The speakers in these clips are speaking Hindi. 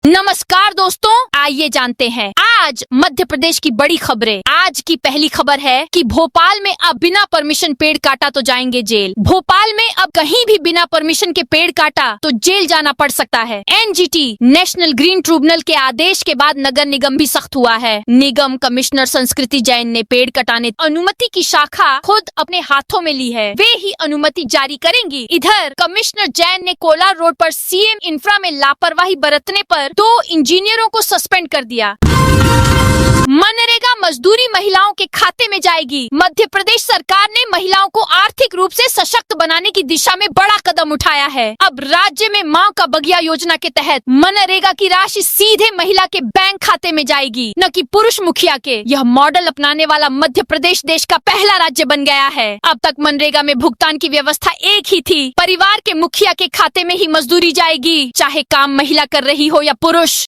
नमस्कार दोस्तों, आइए जानते हैं आज मध्य प्रदेश की बड़ी खबरें। आज की पहली खबर है कि भोपाल में अब बिना परमिशन पेड़ काटा तो जाएंगे जेल। भोपाल में अब कहीं भी बिना परमिशन के पेड़ काटा तो जेल जाना पड़ सकता है। एनजीटी नेशनल ग्रीन ट्रिब्यूनल के आदेश के बाद नगर निगम भी सख्त हुआ है। निगम कमिश्नर संस्कृति जैन ने पेड़ कटाने अनुमति की शाखा खुद अपने हाथों में ली है। वे ही अनुमति जारी करेंगी। इधर कमिश्नर जैन ने कोलार रोड पर सीएम इंफ्रा में लापरवाही बरतने पर 2 इंजीनियरों को सस्पेंड कर दिया। मनरेगा मजदूरी महिलाओं के खाते में जाएगी। मध्य प्रदेश सरकार ने महिलाओं को आर्थिक रूप से सशक्त बनाने की दिशा में बड़ा कदम उठाया है। अब राज्य में माँ का बगिया योजना के तहत मनरेगा की राशि सीधे महिला के बैंक खाते में जाएगी, न कि पुरुष मुखिया के। यह मॉडल अपनाने वाला मध्य प्रदेश देश का पहला राज्य बन गया है। अब तक मनरेगा में भुगतान की व्यवस्था एक ही थी, परिवार के मुखिया के खाते में ही मजदूरी जाएगी, चाहे काम महिला कर रही हो या पुरुष।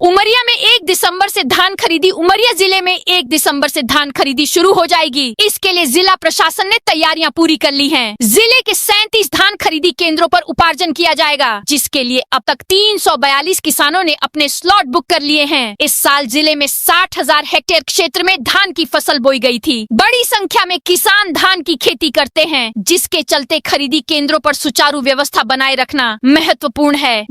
उमरिया में 1 दिसंबर से धान खरीदी। उमरिया जिले में 1 दिसंबर से धान खरीदी शुरू हो जाएगी। इसके लिए जिला प्रशासन ने तैयारियां पूरी कर ली हैं। जिले के 37 धान खरीदी केंद्रों पर उपार्जन किया जाएगा, जिसके लिए अब तक 342 किसानों ने अपने स्लॉट बुक कर लिए हैं। इस साल जिले में 60,000 हेक्टेयर क्षेत्र में धान की फसल बोई गई थी। बड़ी संख्या में किसान धान की खेती करते हैं, जिसके चलते खरीदी केंद्रों पर सुचारू व्यवस्था बनाए रखना महत्वपूर्ण है।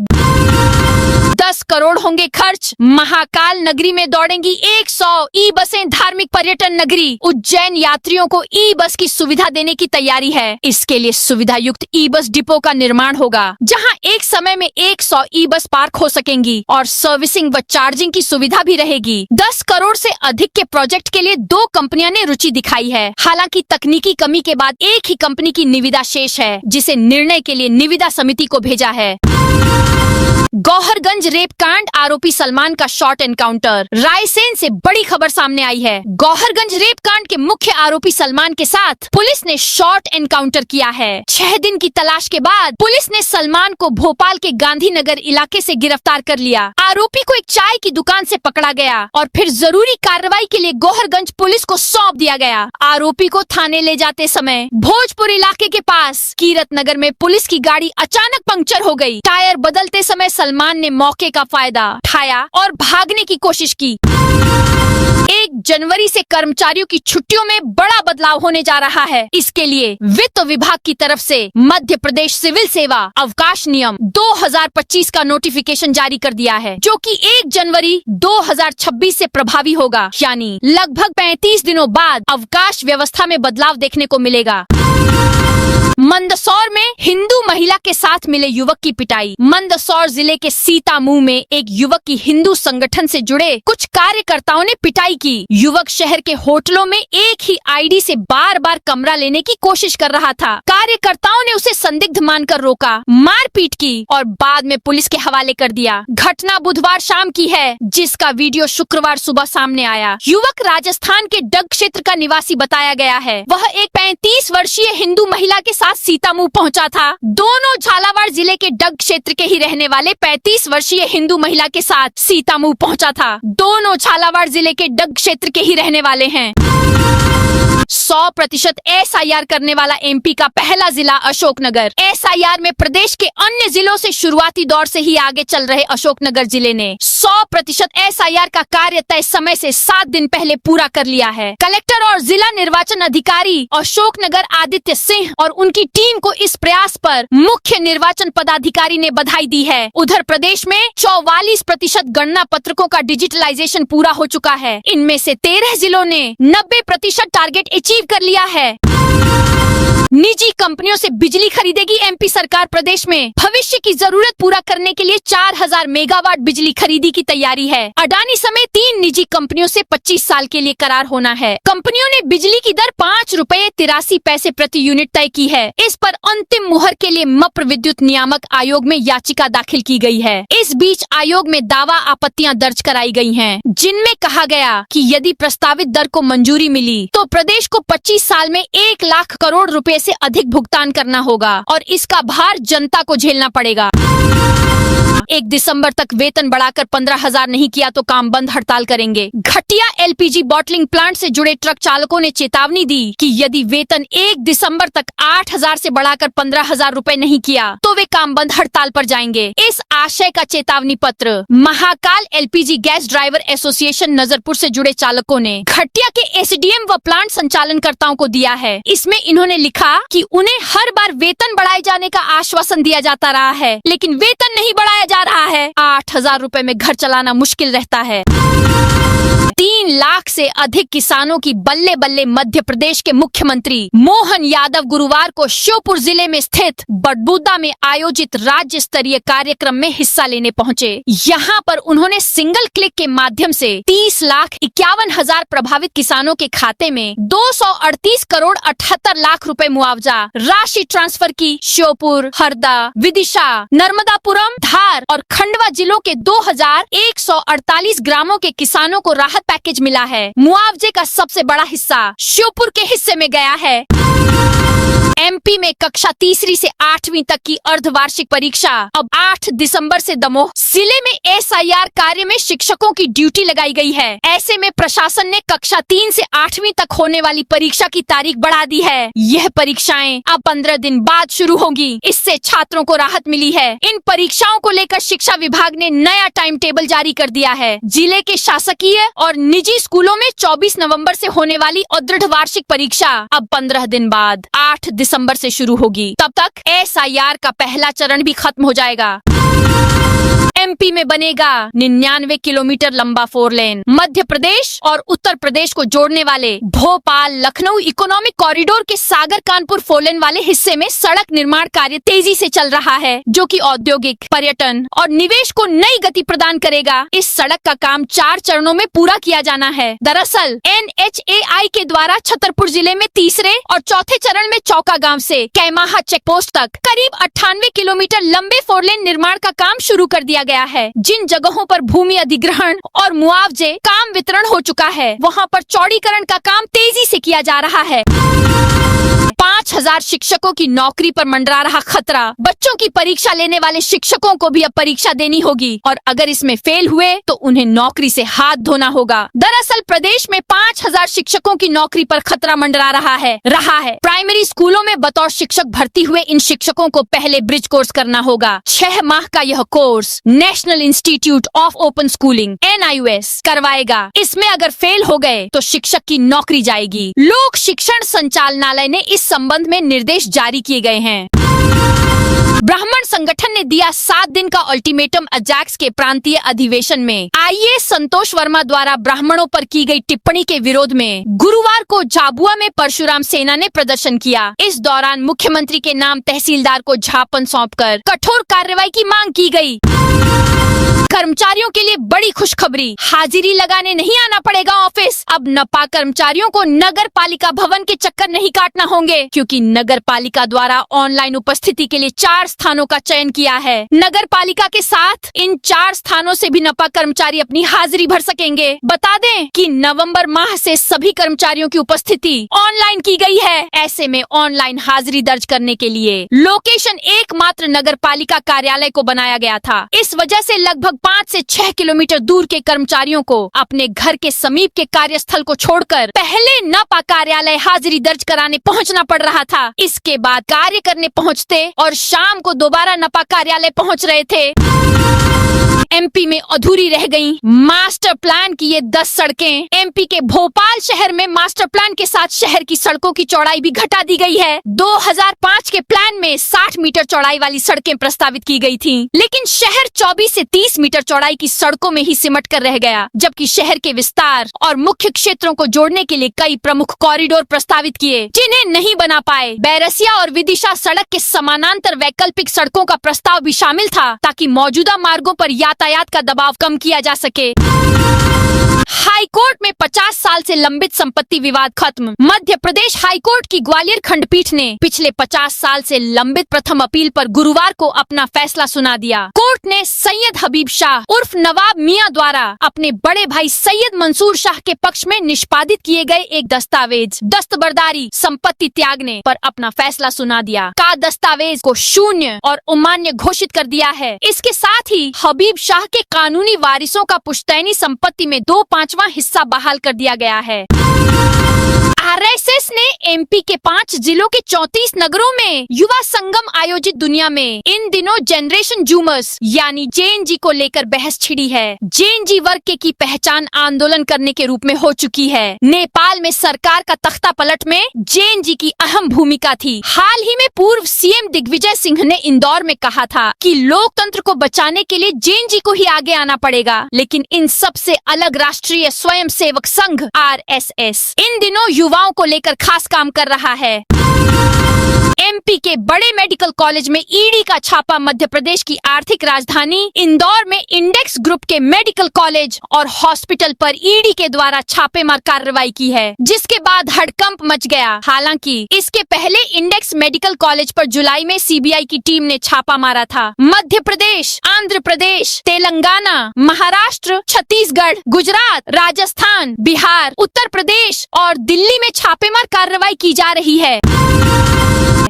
10 करोड़ होंगे खर्च। महाकाल नगरी में दौड़ेंगी 100 ई बसें। धार्मिक पर्यटन नगरी उज्जैन यात्रियों को ई बस की सुविधा देने की तैयारी है। इसके लिए सुविधा युक्त ई बस डिपो का निर्माण होगा, जहां एक समय में 100 ई बस पार्क हो सकेंगी और सर्विसिंग व चार्जिंग की सुविधा भी रहेगी। 10 करोड़ से अधिक के प्रोजेक्ट के लिए 2 कंपनियों ने रुचि दिखाई है। हालांकि तकनीकी कमी के बाद एक ही कंपनी की निविदा शेष है, जिसे निर्णय के लिए निविदा समिति को भेजा है। गौहरगंज रेप कांड, आरोपी सलमान का शॉर्ट एनकाउंटर। रायसेन से बड़ी खबर सामने आई है। गौहरगंज रेप कांड के मुख्य आरोपी सलमान के साथ पुलिस ने शॉर्ट एनकाउंटर किया है। 6 दिन की तलाश के बाद पुलिस ने सलमान को भोपाल के गांधीनगर इलाके से गिरफ्तार कर लिया। आरोपी को एक चाय की दुकान से पकड़ा गया और फिर जरूरी कार्रवाई के लिए गौहरगंज पुलिस को सौंप दिया गया। आरोपी को थाने ले जाते समय भोजपुर इलाके के पास कीरत नगर में पुलिस की गाड़ी अचानक पंक्चर हो गई। टायर बदलते समय सलमान ने मौके का फायदा उठाया और भागने की कोशिश की। 1 जनवरी से कर्मचारियों की छुट्टियों में बड़ा बदलाव होने जा रहा है। इसके लिए वित्त विभाग की तरफ से मध्य प्रदेश सिविल सेवा अवकाश नियम 2025 का नोटिफिकेशन जारी कर दिया है, जो कि 1 जनवरी 2026 से प्रभावी होगा। यानी लगभग 35 दिनों बाद अवकाश व्यवस्था में बदलाव देखने को मिलेगा। मंदसौर में हिंदू महिला के साथ मिले युवक की पिटाई। मंदसौर जिले के सीतामऊ में एक युवक की हिंदू संगठन से जुड़े कुछ कार्यकर्ताओं ने पिटाई की। युवक शहर के होटलों में एक ही आईडी से बार-बार कमरा लेने की कोशिश कर रहा था। कार्यकर्ताओं ने उसे संदिग्ध मानकर रोका, मारपीट की और बाद में पुलिस के हवाले कर दिया। घटना बुधवार शाम की है, जिसका वीडियो शुक्रवार सुबह सामने आया। युवक राजस्थान के डग क्षेत्र का निवासी बताया गया है। वह एक 35 वर्षीय हिंदू महिला के साथ सीतामऊ पहुंचा था। दोनों झालावाड़ जिले के डग क्षेत्र के ही रहने वाले 35 वर्षीय हिंदू महिला के साथ सीतामऊ पहुंचा था। दोनों झालावाड़ जिले के डग क्षेत्र के ही रहने वाले हैं। 100% SIR करने वाला MP का पहला जिला अशोकनगर। SIR में प्रदेश के अन्य जिलों से शुरुआती दौर से ही आगे चल रहे अशोकनगर जिले ने 100% SIR का कार्य तय समय से 7 दिन पहले पूरा कर लिया है। कलेक्टर और जिला निर्वाचन अधिकारी अशोकनगर आदित्य सिंह और उनकी टीम को इस प्रयास पर मुख्य निर्वाचन पदाधिकारी ने बधाई दी है। उधर प्रदेश में 44% गणना पत्रकों का डिजिटलाइजेशन पूरा हो चुका है। इनमें से 13 जिलों ने 90% टारगेट अचीव कर लिया है। निजी कंपनियों से बिजली खरीदेगी MP सरकार। प्रदेश में भविष्य की जरूरत पूरा करने के लिए 4000 मेगावाट बिजली खरीदी की तैयारी है। अडानी समेत 3 निजी कंपनियों से 25 साल के लिए करार होना है। कंपनियों ने बिजली की दर 5 रुपए 83 पैसे प्रति यूनिट तय की है। इस पर अंतिम मुहर के लिए मप्र विद्युत नियामक आयोग में याचिका दाखिल की गई है। इस बीच आयोग में दावा आपत्तियां दर्ज कराई गई हैं, जिनमें कहा गया कि यदि प्रस्तावित दर को मंजूरी मिली तो प्रदेश को 25 साल में 1 लाख करोड़ रुपए से अधिक भुगतान करना होगा और इसका भार जनता को झेलना पड़ेगा। 1 दिसंबर तक वेतन बढ़ाकर 15,000 नहीं किया तो काम बंद हड़ताल करेंगे। घटिया एलपीजी बॉटलिंग प्लांट से जुड़े ट्रक चालकों ने चेतावनी दी कि यदि वेतन 1 दिसंबर तक 8,000 से बढ़ाकर 15,000 रुपए नहीं किया तो वे काम बंद हड़ताल पर जाएंगे। इस आशय का चेतावनी पत्र Mahakal LPG gas driver association Nazarpur से जुड़े चालकों ने घटिया के एसडीएम व प्लांट संचालनकर्ताओं को दिया है। इसमें इन्होंने लिखा कि उन्हें हर बार वेतन बढ़ाए जाने का आश्वासन दिया जाता रहा है, लेकिन वेतन नहीं बढ़ाया जा रहा है। 8,000 रुपए में घर चलाना मुश्किल रहता है। 3 लाख से अधिक किसानों की बल्ले बल्ले। मध्य प्रदेश के मुख्यमंत्री मोहन यादव गुरुवार को श्योपुर जिले में स्थित बड़बूदा में आयोजित राज्य स्तरीय कार्यक्रम में हिस्सा लेने पहुंचे। यहां पर उन्होंने सिंगल क्लिक के माध्यम से 30,51,000 प्रभावित किसानों के खाते में 238 करोड़ 78 लाख रुपए मुआवजा राशि ट्रांसफर की। श्योपुर, हरदा, विदिशा, नर्मदापुरम, धार और खंडवा जिलों के 2,148 ग्रामों के किसानों को राहत पैकेज मिला है। मुआवजे का सबसे बड़ा हिस्सा श्योपुर के हिस्से में गया है। एमपी में कक्षा 3री से 8वीं तक की अर्धवार्षिक परीक्षा अब 8 दिसंबर से दमोह जिले में एसआईआर कार्य में शिक्षकों की ड्यूटी लगाई गई है। ऐसे में प्रशासन ने कक्षा 3 से 8वीं तक होने वाली परीक्षा की तारीख बढ़ा दी है। यह परीक्षाएं अब 15 दिन बाद शुरू होंगी। इससे छात्रों को राहत मिली है। इन परीक्षाओं को लेकर शिक्षा विभाग ने नया टाइम टेबल जारी कर दिया है। जिले के शासकीय और निजी स्कूलों में 24 नवम्बर से होने वाली अर्ध वार्षिक परीक्षा अब 15 दिन बाद 8 दिसंबर से शुरू होगी। तब तक एसआईआर का पहला चरण भी खत्म हो जाएगा। एमपी में बनेगा 99 किलोमीटर लंबा 4 लेन। मध्य प्रदेश और उत्तर प्रदेश को जोड़ने वाले भोपाल लखनऊ इकोनॉमिक कॉरिडोर के सागर कानपुर 4 लेन वाले हिस्से में सड़क निर्माण कार्य तेजी से चल रहा है, जो कि औद्योगिक, पर्यटन और निवेश को नई गति प्रदान करेगा। इस सड़क का काम 4 चरणों में पूरा किया जाना है। दरअसल NHAI के द्वारा छतरपुर जिले में तीसरे और चौथे चरण में चौका गांव से कैमाहा चेक पोस्ट तक करीब 98 किलोमीटर लंबे 4 लेन निर्माण का काम शुरू कर दिया गया है। जिन जगहों पर भूमि अधिग्रहण और मुआवजे काम वितरण हो चुका है, वहां पर चौड़ीकरण का काम तेजी से किया जा रहा है। 5,000 शिक्षकों की नौकरी पर मंडरा रहा खतरा। बच्चों की परीक्षा लेने वाले शिक्षकों को भी अब परीक्षा देनी होगी और अगर इसमें फेल हुए तो उन्हें नौकरी से हाथ धोना होगा। दरअसल प्रदेश में 5,000 शिक्षकों की नौकरी पर खतरा मंडरा रहा है। प्राइमरी स्कूलों में बतौर शिक्षक भर्ती हुए इन शिक्षकों को पहले ब्रिज कोर्स करना होगा। 6 माह का यह course national institute of open schooling NIOS करवाएगा। इसमें अगर फेल हो गए तो शिक्षक की नौकरी जाएगी। लोक शिक्षण संचालनालय ने इस संबंध में निर्देश जारी किए गए हैं। ब्राह्मण संगठन ने दिया 7 दिन का अल्टीमेटम अजैक्स के प्रांतीय अधिवेशन में। आईएएस संतोष वर्मा द्वारा ब्राह्मणों पर की गई टिप्पणी के विरोध में गुरुवार को झाबुआ में परशुराम सेना ने प्रदर्शन किया। इस दौरान मुख्यमंत्री के नाम तहसीलदार को ज्ञापन सौंपकर कठोर कार्रवाई की मांग की गई। कर्मचारियों के लिए बड़ी खुशखबरी, हाजिरी लगाने नहीं आना पड़ेगा ऑफिस। अब नपा कर्मचारियों को नगर पालिका भवन के चक्कर नहीं काटना होंगे, क्योंकि नगर पालिका द्वारा ऑनलाइन उपस्थिति के लिए 4 स्थानों का चयन किया है। नगर पालिका के साथ इन 4 स्थानों से भी नपा कर्मचारी अपनी हाजिरी भर सकेंगे। बता दें कि नवंबर माह से सभी कर्मचारियों की उपस्थिति ऑनलाइन की गई है। ऐसे में ऑनलाइन हाजिरी दर्ज करने के लिए लोकेशन एकमात्र नगर पालिका कार्यालय को बनाया गया था। इस वजह से लगभग 5 से 6 किलोमीटर दूर के कर्मचारियों को अपने घर के समीप के कार्यस्थल को छोड़कर पहले नपा कार्यालय हाजिरी दर्ज कराने पहुंचना पड़ रहा था। इसके बाद कार्य करने पहुंचते और शाम को दोबारा नपा कार्यालय पहुंच रहे थे। एमपी में अधूरी रह गईं मास्टर प्लान की ये 10 सड़कें। एमपी के भोपाल शहर में मास्टर प्लान के साथ शहर की सड़कों की चौड़ाई भी घटा दी गई है। 2005 के प्लान में 60 मीटर चौड़ाई वाली सड़कें प्रस्तावित की गई थीं, लेकिन शहर 24 से 30 मीटर चौड़ाई की सड़कों में ही सिमट कर रह गया, जबकि शहर के विस्तार और मुख्य क्षेत्रों को जोड़ने के लिए कई प्रमुख कॉरिडोर प्रस्तावित किए, जिन्हें नहीं बना पाए। बैरसिया और विदिशा सड़क के समानांतर वैकल्पिक सड़कों का प्रस्ताव भी शामिल था, ताकि मौजूदा मार्गों पर यातायात का दबाव कम किया जा सके। हाई कोर्ट में 50 साल से लंबित संपत्ति विवाद खत्म। मध्य प्रदेश हाई कोर्ट की ग्वालियर खंडपीठ ने पिछले 50 साल से लंबित प्रथम अपील पर गुरुवार को अपना फैसला सुना दिया। कोर्ट कोर्ट ने सैयद हबीब शाह उर्फ नवाब मियां द्वारा अपने बड़े भाई सैयद मंसूर शाह के पक्ष में निष्पादित किए गए एक दस्तावेज दस्तबरदारी संपत्ति त्यागने पर अपना फैसला सुना दिया का दस्तावेज को शून्य और अमान्य घोषित कर दिया है। इसके साथ ही हबीब शाह के कानूनी वारिसों का पुश्तैनी संपत्ति में 2/5 हिस्सा बहाल कर दिया गया है। आरएसएस ने एमपी के 5 जिलों के 34 नगरों में युवा संगम आयोजित। दुनिया में इन दिनों जनरेशन जूमर्स यानी जेएनजी को लेकर बहस छिड़ी है। जेएनजी वर्ग की पहचान आंदोलन करने के रूप में हो चुकी है। नेपाल में सरकार का तख्ता पलट में जेएनजी की अहम भूमिका थी। हाल ही में पूर्व सीएम दिग्विजय सिंह ने इंदौर में कहा था कि लोकतंत्र को बचाने के लिए जेएनजी को ही आगे आना पड़ेगा, लेकिन इन सबसे अलग राष्ट्रीय स्वयंसेवक संघ आरएसएस इन दिनों युवाओं को लेकर खास काम कर रहा है। एमपी के बड़े मेडिकल कॉलेज में ईडी का छापा। मध्य प्रदेश की आर्थिक राजधानी इंदौर में इंडेक्स ग्रुप के मेडिकल कॉलेज और हॉस्पिटल पर ईडी के द्वारा छापेमार कार्रवाई की है, जिसके बाद हड़कंप मच गया। हालांकि इसके पहले इंडेक्स मेडिकल कॉलेज पर जुलाई में सीबीआई की टीम ने छापा मारा था। मध्य प्रदेश, आंध्र प्रदेश, तेलंगाना, महाराष्ट्र, छत्तीसगढ़, गुजरात, राजस्थान, बिहार, उत्तर प्रदेश और दिल्ली में छापेमार कार्रवाई की जा रही है।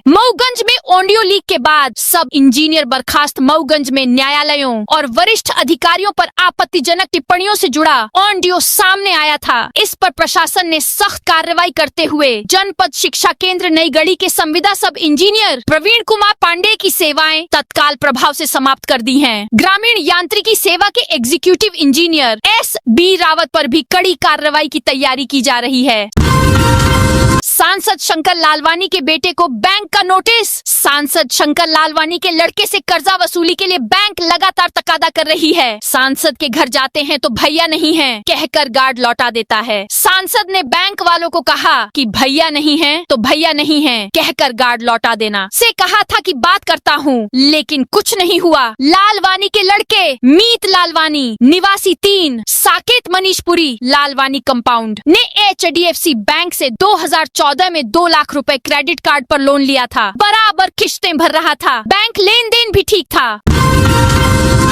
मऊगंज में ऑडियो लीक के बाद सब इंजीनियर बर्खास्त। मऊगंज में न्यायालयों और वरिष्ठ अधिकारियों पर आपत्तिजनक टिप्पणियों से जुड़ा ऑडियो सामने आया था। इस पर प्रशासन ने सख्त कार्रवाई करते हुए जनपद शिक्षा केंद्र नई गढ़ी के संविदा सब इंजीनियर प्रवीण कुमार पांडे की सेवाएं तत्काल प्रभाव से समाप्त कर दी हैं। ग्रामीण यांत्रिकी सेवा के एग्जीक्यूटिव इंजीनियर एस.बी. रावत पर भी कड़ी कार्रवाई की तैयारी की जा रही है। सांसद शंकर लालवानी के बेटे को बैंक का नोटिस। सांसद शंकर लालवानी के लड़के से कर्जा वसूली के लिए बैंक लगातार तकादा कर रही है। सांसद के घर जाते हैं तो भैया नहीं हैं कहकर गार्ड लौटा देता है। सांसद ने बैंक वालों को कहा कि भैया नहीं हैं तो भैया नहीं हैं कहकर गार्ड लौटा देना से कहा था कि बात करता हूँ, लेकिन कुछ नहीं हुआ। लालवानी के लड़के मीत लालवानी निवासी 3 साकेत मनीषपुरी लालवानी कंपाउंड ने एचडीएफसी बैंक से 2014 में 2 लाख रुपए क्रेडिट कार्ड पर लोन लिया था। बराबर किश्तें भर रहा था। बैंक लेन देन भी ठीक था।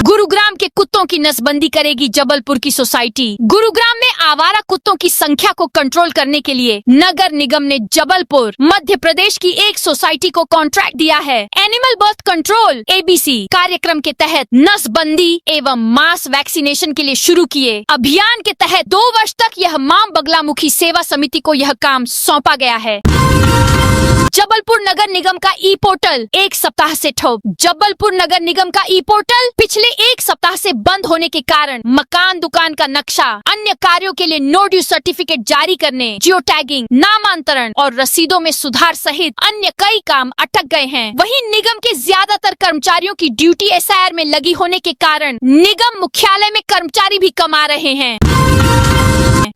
गुरुग्राम के कुत्तों की नसबंदी करेगी जबलपुर की सोसाइटी। गुरुग्राम में आवारा कुत्तों की संख्या को कंट्रोल करने के लिए नगर निगम ने जबलपुर मध्य प्रदेश की एक सोसाइटी को कॉन्ट्रैक्ट दिया है। एनिमल बर्थ कंट्रोल एबीसी कार्यक्रम के तहत नसबंदी एवं मास वैक्सीनेशन के लिए शुरू किए अभियान के तहत 2 वर्ष तक यह मां बगलामुखी सेवा समिति को यह काम सौंपा गया है। जबलपुर नगर निगम का ई पोर्टल 1 सप्ताह से ठप। जबलपुर नगर निगम का ई पोर्टल पिछले 1 सप्ताह से बंद होने के कारण मकान दुकान का नक्शा, अन्य कार्यों के लिए नो ड्यू सर्टिफिकेट जारी करने, जियो टैगिंग, नामांतरण और रसीदों में सुधार सहित अन्य कई काम अटक गए हैं। वहीं निगम के ज्यादातर कर्मचारियों की ड्यूटी एसआईआर में लगी होने के कारण निगम मुख्यालय में कर्मचारी भी कम आ रहे हैं।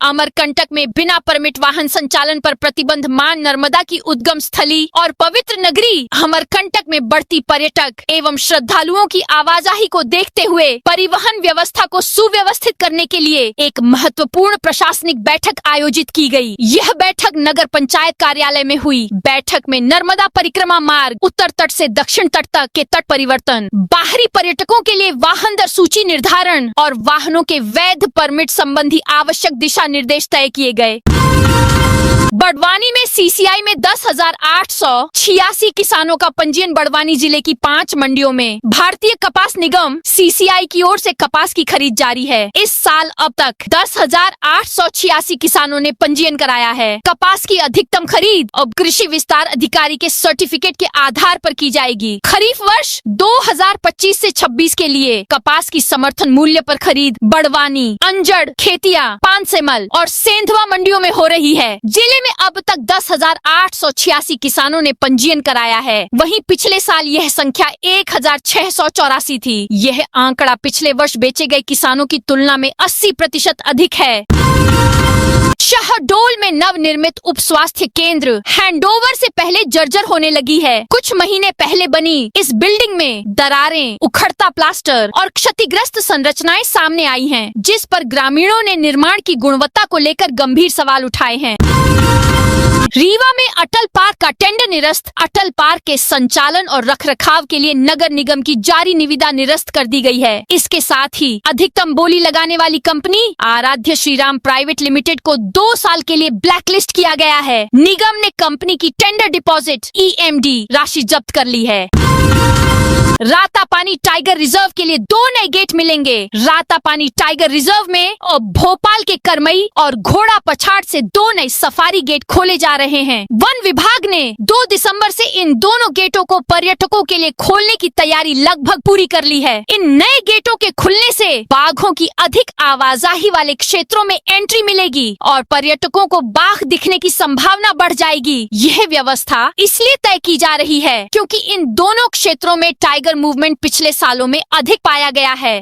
अमरकंटक में बिना परमिट वाहन संचालन पर प्रतिबंध। मां नर्मदा की उद्गम स्थली और पवित्र नगरी अमरकंटक में बढ़ती पर्यटक एवं श्रद्धालुओं की आवाजाही को देखते हुए परिवहन व्यवस्था को सुव्यवस्थित करने के लिए एक महत्वपूर्ण प्रशासनिक बैठक आयोजित की गई। यह बैठक नगर पंचायत कार्यालय में हुई। बैठक में नर्मदा परिक्रमा मार्ग उत्तर तट से दक्षिण तट तक के तट परिवर्तन, बाहरी पर्यटकों के लिए वाहन दर सूची निर्धारण और वाहनों के वैध परमिट संबंधी आवश्यक दिशा निर्देश तय किए गए। बड़वानी में सीसीआई में 10,886 किसानों का पंजीयन। बड़वानी जिले की 5 मंडियों में भारतीय कपास निगम सीसीआई की ओर से कपास की खरीद जारी है। इस साल अब तक 10,886 किसानों ने पंजीयन कराया है। कपास की अधिकतम खरीद अब कृषि विस्तार अधिकारी के सर्टिफिकेट के आधार पर की जाएगी। खरीफ वर्ष 2025 से 26 के लिए कपास की समर्थन मूल्य पर खरीद बड़वानी, अंजड़, खेतिया, पानसेमल और सेंधवा मंडियों में हो रही है। जिले में अब तक 10,886 किसानों ने पंजीयन कराया है। वहीं पिछले साल यह संख्या 1,684 थी। यह आंकड़ा पिछले वर्ष बेचे गए किसानों की तुलना में 80% अधिक है। शहडोल में नवनिर्मित उप स्वास्थ्य केंद्र हैंडओवर से पहले जर्जर होने लगी है। कुछ महीने पहले बनी इस बिल्डिंग में दरारें, उखड़ता प्लास्टर और क्षतिग्रस्त संरचनाएं सामने आई हैं, जिस पर ग्रामीणों ने निर्माण की गुणवत्ता को लेकर गंभीर सवाल उठाए हैं। रीवा में अटल पार्क का टेंडर निरस्त। अटल पार्क के संचालन और रखरखाव के लिए नगर निगम की जारी निविदा निरस्त कर दी गई है। इसके साथ ही अधिकतम बोली लगाने वाली कंपनी आराध्य श्रीराम प्राइवेट लिमिटेड को 2 साल के लिए ब्लैकलिस्ट किया गया है। निगम ने कंपनी की टेंडर डिपॉजिट EMD राशि जब्त कर ली है। रातापानी टाइगर रिजर्व के लिए 2 नए गेट मिलेंगे। रातापानी टाइगर रिजर्व में और भोपाल के करमई और घोड़ा पछाड़ से 2 नए सफारी गेट खोले जा रहे हैं। वन विभाग ने 2 दिसंबर से इन दोनों गेटों को पर्यटकों के लिए खोलने की तैयारी लगभग पूरी कर ली है। इन नए गेटों के खुलने से बाघों की अधिक आवाजाही वाले क्षेत्रों में एंट्री मिलेगी और पर्यटकों को बाघ दिखने की संभावना बढ़ जाएगी। यह व्यवस्था इसलिए तय की जा रही है क्योंकि इन दोनों क्षेत्रों में टाइगर मूवमेंट पिछले सालों में अधिक पाया गया है।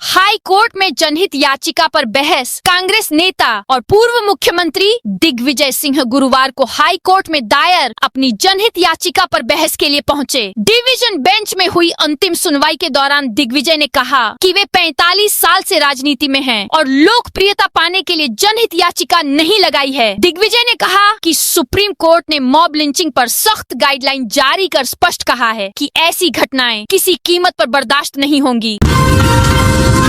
हाई कोर्ट में जनहित याचिका पर बहस। कांग्रेस नेता और पूर्व मुख्यमंत्री दिग्विजय सिंह गुरुवार को हाई कोर्ट में दायर अपनी जनहित याचिका पर बहस के लिए पहुंचे। डिवीजन बेंच में हुई अंतिम सुनवाई के दौरान दिग्विजय ने कहा कि वे 45 साल से राजनीति में हैं और लोकप्रियता पाने के लिए जनहित याचिका नहीं लगाई है। दिग्विजय ने कहा कि सुप्रीम कोर्ट ने मॉब लिंचिंग पर सख्त गाइडलाइन जारी कर स्पष्ट कहा है कि ऐसी घटनाएं किसी कीमत पर बर्दाश्त नहीं होंगी।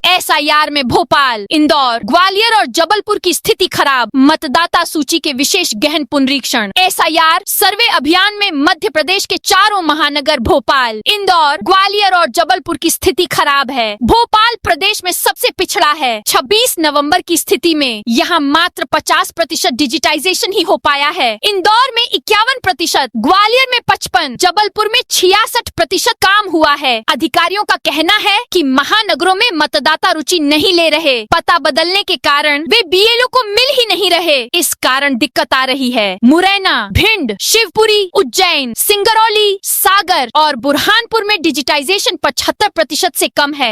SIR में भोपाल, इंदौर, ग्वालियर और जबलपुर की स्थिति खराब। मतदाता सूची के विशेष गहन पुनरीक्षण। SIR सर्वे अभियान में मध्य प्रदेश के 4 महानगर भोपाल, इंदौर, ग्वालियर और जबलपुर की स्थिति खराब है। भोपाल प्रदेश में सबसे पिछड़ा है। 26 नवंबर की स्थिति में यहाँ मात्र 50% डिजिटाइजेशन ही हो पाया है। इंदौर में 51%, ग्वालियर में 55%, जबलपुर में 66% काम हुआ है। अधिकारियों का कहना है कि महानगरों में मतदाता रुचि नहीं ले रहे। पता बदलने के कारण वे BLO को मिल ही नहीं रहे। इस कारण दिक्कत आ रही है। मुरैना, भिंड, शिवपुरी, उज्जैन, सिंगरौली, सागर और बुरहानपुर में डिजिटाइजेशन 75% से कम है।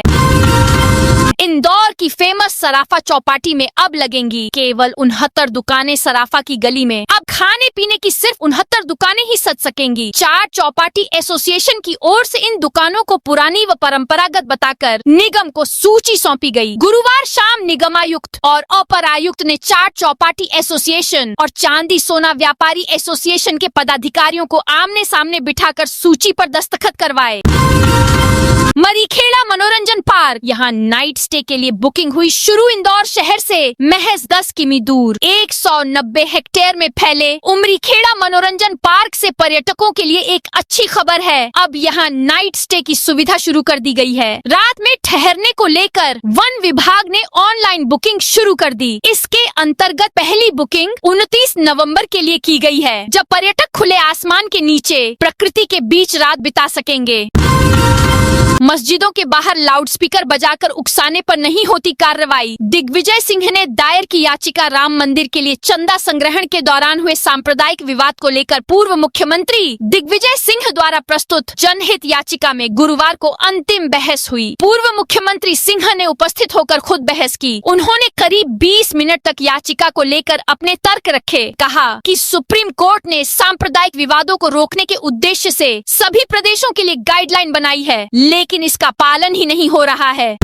इंदौर की फेमस सराफा चौपाटी में अब लगेंगी केवल 69 दुकानें। सराफा की गली में अब खाने पीने की सिर्फ 69 दुकानें ही सज सकेंगी। चाट चौपाटी एसोसिएशन की ओर से इन दुकानों को पुरानी व परंपरागत बताकर निगम को सूची सौंपी गई। गुरुवार शाम निगमायुक्त और अपर आयुक्त ने चाट चौपाटी एसोसिएशन और चांदी सोना व्यापारी एसोसिएशन के पदाधिकारियों को आमने सामने बिठाकर सूची पर दस्तखत करवाए। मरीखेड़ा मनोरंजन पार्क, यहाँ नाइट स्टे के लिए बुकिंग हुई शुरू। इंदौर शहर से महज 10 किमी दूर 190 हेक्टेयर में फैले उमरीखेड़ा मनोरंजन पार्क से पर्यटकों के लिए एक अच्छी खबर है। अब यहाँ नाइट स्टे की सुविधा शुरू कर दी गई है। रात में ठहरने को लेकर वन विभाग ने ऑनलाइन बुकिंग शुरू कर दी। इसके अंतर्गत पहली बुकिंग 29 नवंबर के लिए की गई है, जब पर्यटक खुले आसमान के नीचे प्रकृति के बीच रात बिता सकेंगे। मस्जिदों के बाहर लाउडस्पीकर बजाकर उकसाने पर नहीं होती कार्रवाई। दिग्विजय सिंह ने दायर की याचिका। राम मंदिर के लिए चंदा संग्रहण के दौरान हुए सांप्रदायिक विवाद को लेकर पूर्व मुख्यमंत्री दिग्विजय सिंह द्वारा प्रस्तुत जनहित याचिका में गुरुवार को अंतिम बहस हुई। पूर्व मुख्यमंत्री सिंह ने उपस्थित होकर खुद बहस की। उन्होंने करीब 20 मिनट तक याचिका को लेकर अपने तर्क रखे। कहा कि सुप्रीम कोर्ट ने सांप्रदायिक विवादों को रोकने के उद्देश्य से सभी प्रदेशों के लिए गाइडलाइन बनाई है, लेकिन इसका पालन ही नहीं हो रहा है।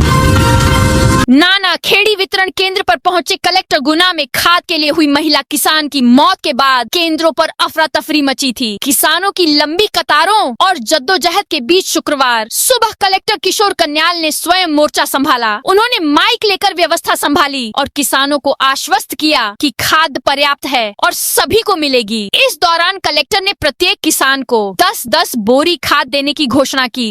नाना खेड़ी वितरण केंद्र पर पहुंचे कलेक्टर। गुना में खाद के लिए हुई महिला किसान की मौत के बाद केंद्रों पर अफरा तफरी मची थी। किसानों की लंबी कतारों और जद्दोजहद के बीच शुक्रवार सुबह कलेक्टर किशोर कन्याल ने स्वयं मोर्चा संभाला। उन्होंने माइक लेकर व्यवस्था संभाली और किसानों को आश्वस्त किया कि खाद पर्याप्त है और सभी को मिलेगी। इस दौरान कलेक्टर ने प्रत्येक किसान को 10-10 बोरी खाद देने की घोषणा की।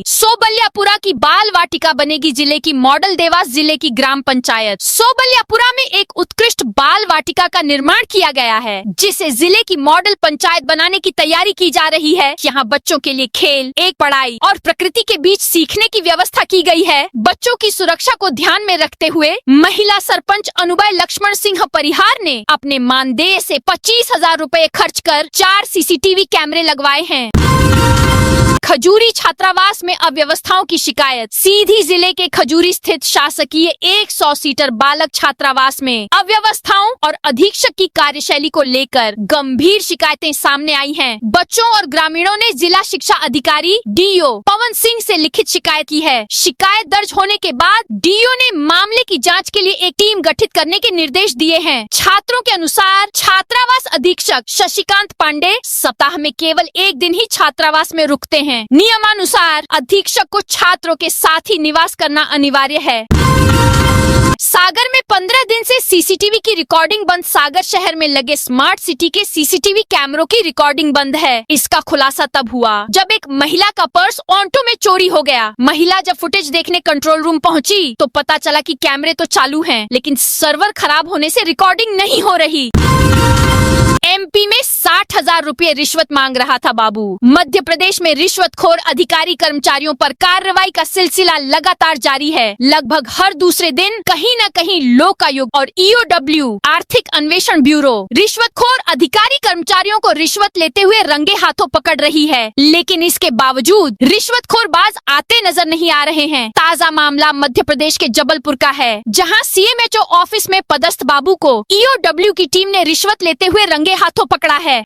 सोबल्यापुरा की बाल वाटिका बनेगी जिले की मॉडल। देवास जिले की ग्राम पंचायत सोबल्यापुरा में एक उत्कृष्ट बाल वाटिका का निर्माण किया गया है, जिसे जिले की मॉडल पंचायत बनाने की तैयारी की जा रही है। यहाँ बच्चों के लिए खेल, एक पढ़ाई और प्रकृति के बीच सीखने की व्यवस्था की गई है। बच्चों की सुरक्षा को ध्यान में रखते हुए महिला सरपंच अनुबय लक्ष्मण सिंह परिहार ने अपने मानदेय से 25,000 रुपए खर्च कर 4 CCTV कैमरे लगवाए हैं। खजूरी छात्रावास में अव्यवस्थाओं की शिकायत। सीधी जिले के खजूरी स्थित शासकीय 100 सीटर बालक छात्रावास में अव्यवस्थाओं और अधीक्षक की कार्यशैली को लेकर गंभीर शिकायतें सामने आई हैं। बच्चों और ग्रामीणों ने जिला शिक्षा अधिकारी डीओ पवन सिंह से लिखित शिकायत की है। शिकायत दर्ज होने के बाद डीओ ने मामले की जांच के लिए एक टीम गठित करने के निर्देश दिए हैं। छात्रों के अनुसार छात्रावास अधीक्षक शशिकांत पांडे सप्ताह में केवल एक दिन ही छात्रावास में रुकते हैं। नियमानुसार अधीक्षक को छात्रों के साथ ही निवास करना अनिवार्य है। सागर में 15 दिन से सीसीटीवी की रिकॉर्डिंग बंद। सागर शहर में लगे स्मार्ट सिटी के सीसीटीवी कैमरों की रिकॉर्डिंग बंद है। इसका खुलासा तब हुआ जब एक महिला का पर्स ऑटो में चोरी हो गया। महिला जब फुटेज देखने कंट्रोल रूम पहुंची तो पता चला कि कैमरे तो चालू हैं, लेकिन सर्वर खराब होने से रिकॉर्डिंग नहीं हो रही। एमपी में 60,000 रुपए रिश्वत मांग रहा था बाबू। मध्य प्रदेश में रिश्वतखोर अधिकारी कर्मचारियों पर कार्रवाई का सिलसिला लगातार जारी है। लगभग हर दूसरे दिन कहीं न कहीं लोकायुक्त और ईओडब्ल्यू आर्थिक अन्वेषण ब्यूरो रिश्वतखोर अधिकारी कर्मचारियों को रिश्वत लेते हुए रंगे हाथों पकड़ रही है, लेकिन इसके बावजूद रिश्वतखोर बाज आते नजर नहीं आ रहे हैं। ताजा मामला मध्य प्रदेश के जबलपुर का है, जहां सीएमएचओ ऑफिस में पदस्थ बाबू को ईओडब्ल्यू की टीम ने रिश्वत लेते हुए रंगे हाथों पकड़ा है।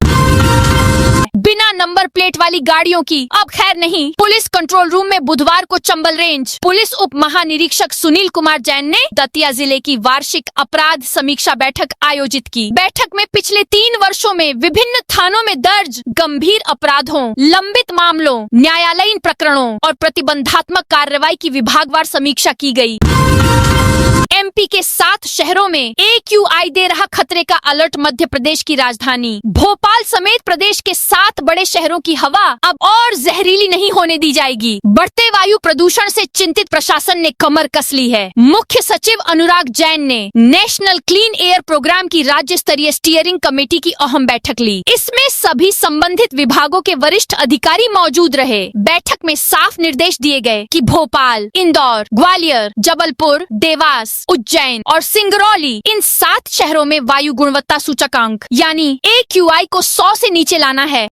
बिना नंबर प्लेट वाली गाड़ियों की अब खैर नहीं। पुलिस कंट्रोल रूम में बुधवार को चंबल रेंज पुलिस उप महानिरीक्षक सुनील कुमार जैन ने दतिया जिले की वार्षिक अपराध समीक्षा बैठक आयोजित की। बैठक में पिछले 3 वर्षों में विभिन्न थानों में दर्ज गंभीर अपराधों, लंबित मामलों, न्यायालयीन प्रकरणों और प्रतिबंधात्मक कार्रवाई की विभागवार समीक्षा की गई। एमपी के 7 शहरों में AQI दे रहा खतरे का अलर्ट। मध्य प्रदेश की राजधानी भोपाल समेत प्रदेश के 7 बड़े शहरों की हवा अब और जहरीली नहीं होने दी जाएगी। बढ़ते वायु प्रदूषण से चिंतित प्रशासन ने कमर कस ली है। मुख्य सचिव अनुराग जैन ने नेशनल क्लीन एयर प्रोग्राम की राज्य स्तरीय स्टीयरिंग कमेटी की अहम बैठक ली। इसमें सभी संबंधित विभागों के वरिष्ठ अधिकारी मौजूद रहे। बैठक में साफ निर्देश दिए गए कि भोपाल, इंदौर, ग्वालियर, जबलपुर, देवास, उज्जैन और सिंगरौली इन 7 शहरों में वायु गुणवत्ता सूचकांक यानी AQI को 100 से नीचे लाना है।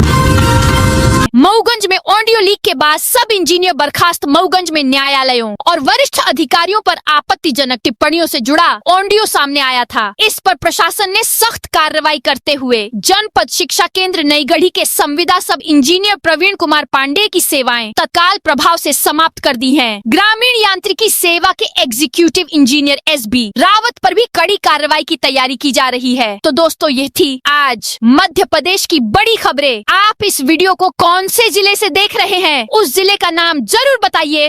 मऊगंज में ऑडियो लीक के बाद सब इंजीनियर बर्खास्त। मऊगंज में न्यायालयों और वरिष्ठ अधिकारियों पर आपत्तिजनक टिप्पणियों से जुड़ा ऑडियो सामने आया था। इस पर प्रशासन ने सख्त कार्रवाई करते हुए जनपद शिक्षा केंद्र नईगढ़ी के संविदा सब इंजीनियर प्रवीण कुमार पांडे की सेवाएं तत्काल प्रभाव से समाप्त कर दी हैं। ग्रामीण यांत्रिकी सेवा के एग्जीक्यूटिव इंजीनियर SB रावत पर भी कड़ी कार्रवाई की तैयारी की जा रही है। तो दोस्तों, ये थी आज मध्य प्रदेश की बड़ी खबरें। आप इस वीडियो को कौन से जिले से देख रहे हैं, उस जिले का नाम जरूर बताइए।